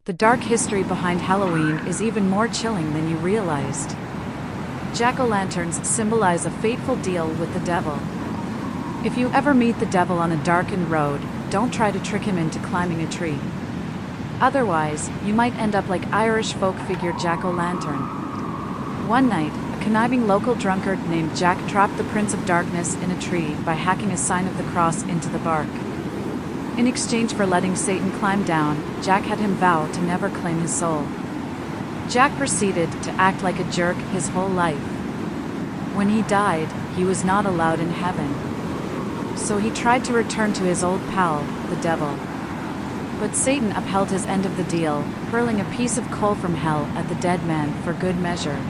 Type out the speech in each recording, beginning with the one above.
The dark history behind Halloween is even more chilling than you realized. Jack-o'-lanterns symbolize a fateful deal with the devil. If you ever meet the devil on a darkened road, don't try to trick him into climbing a tree. Otherwise, you might end up like Irish folk figure Jack-o'-lantern. One night, a conniving local drunkard named Jack trapped the Prince of Darkness in a tree by hacking a sign of the cross into the bark. In exchange for letting Satan climb down, Jack had him vow to never claim his soul. Jack proceeded to act like a jerk his whole life. When he died, he was not allowed in heaven. So he tried to return to his old pal, the devil. But Satan upheld his end of the deal, hurling a piece of coal from hell at the dead man for good measure.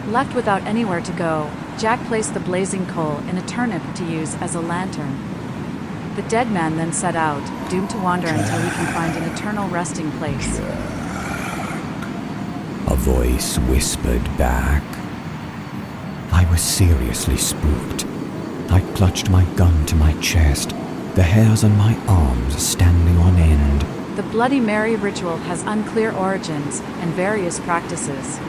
Left without anywhere to go, Jack placed the blazing coal in a turnip to use as a lantern. The dead man then set out, doomed to wander until he can find an eternal resting place. A voice whispered back. I was seriously spooked. I clutched my gun to my chest, the hairs on my arms standing on end. The Bloody Mary ritual has unclear origins and various practices.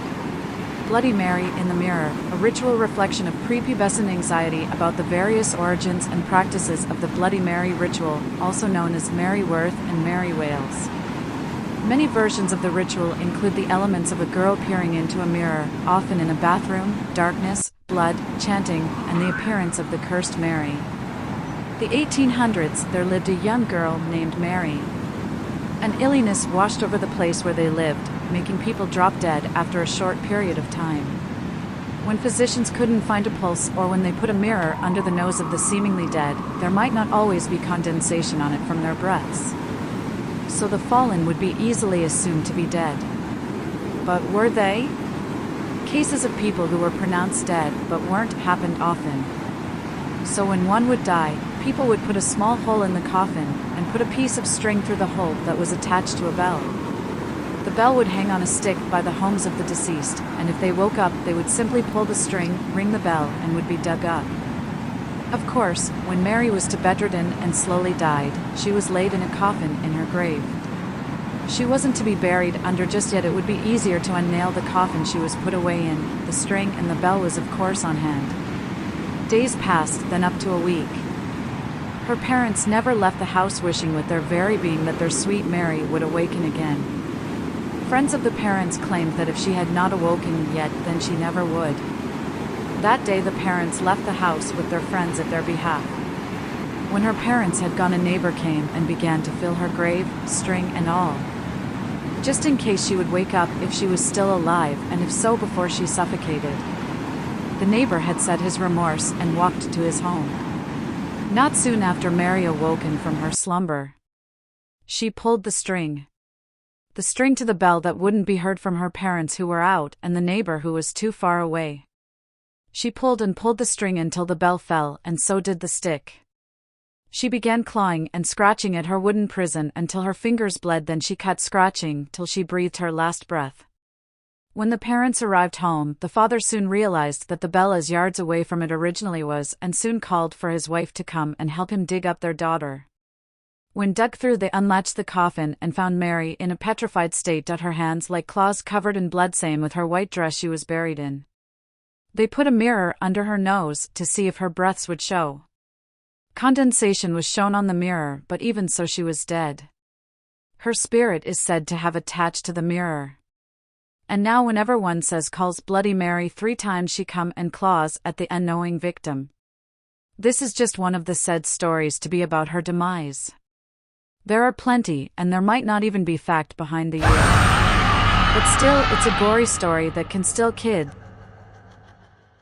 Bloody Mary in the Mirror, a ritual reflection of prepubescent anxiety about the various origins and practices of the Bloody Mary ritual, also known as Mary Worth and Mary Wales. Many versions of the ritual include the elements of a girl peering into a mirror, often in a bathroom, darkness, blood, chanting, and the appearance of the cursed Mary. The 1800s, there lived a young girl named Mary. An illness washed over the place where they lived, making people drop dead after a short period of time. When physicians couldn't find a pulse or when they put a mirror under the nose of the seemingly dead, there might not always be condensation on it from their breaths. So the fallen would be easily assumed to be dead. But were they? Cases of people who were pronounced dead but weren't happened often. So when one would die, people would put a small hole in the coffin and put a piece of string through the hole that was attached to a bell. The bell would hang on a stick by the homes of the deceased, and if they woke up, they would simply pull the string, ring the bell, and would be dug up. Of course, when Mary was bedridden and slowly died, she was laid in a coffin in her grave. She wasn't to be buried under just yet. It would be easier to unnail the coffin she was put away in. The string and the bell was of course on hand. Days passed, then up to a week. Her parents never left the house, wishing with their very being that their sweet Mary would awaken again. Friends of the parents claimed that if she had not awoken yet, then she never would. That day the parents left the house with their friends at their behalf. When her parents had gone, a neighbor came and began to fill her grave, string and all. Just in case she would wake up if she was still alive, and if so, before she suffocated. The neighbor had said his remorse and walked to his home. Not soon after Mary awoken from her slumber, she pulled the string to the bell that wouldn't be heard from her parents who were out and the neighbor who was too far away. She pulled and pulled the string until the bell fell, and so did the stick. She began clawing and scratching at her wooden prison until her fingers bled, then she cut scratching till she breathed her last breath. When the parents arrived home, the father soon realized that the bell is yards away from it originally was, and soon called for his wife to come and help him dig up their daughter. When dug through, they unlatched the coffin and found Mary in a petrified state, her hands like claws covered in blood, same with her white dress she was buried in. They put a mirror under her nose to see if her breaths would show. Condensation was shown on the mirror, but even so she was dead. Her spirit is said to have attached to the mirror. And now whenever one calls Bloody Mary 3 times, she come and claws at the unknowing victim. This is just one of the said stories to be about her demise. There are plenty, and there might not even be fact behind the year. But still, it's a gory story that can still kid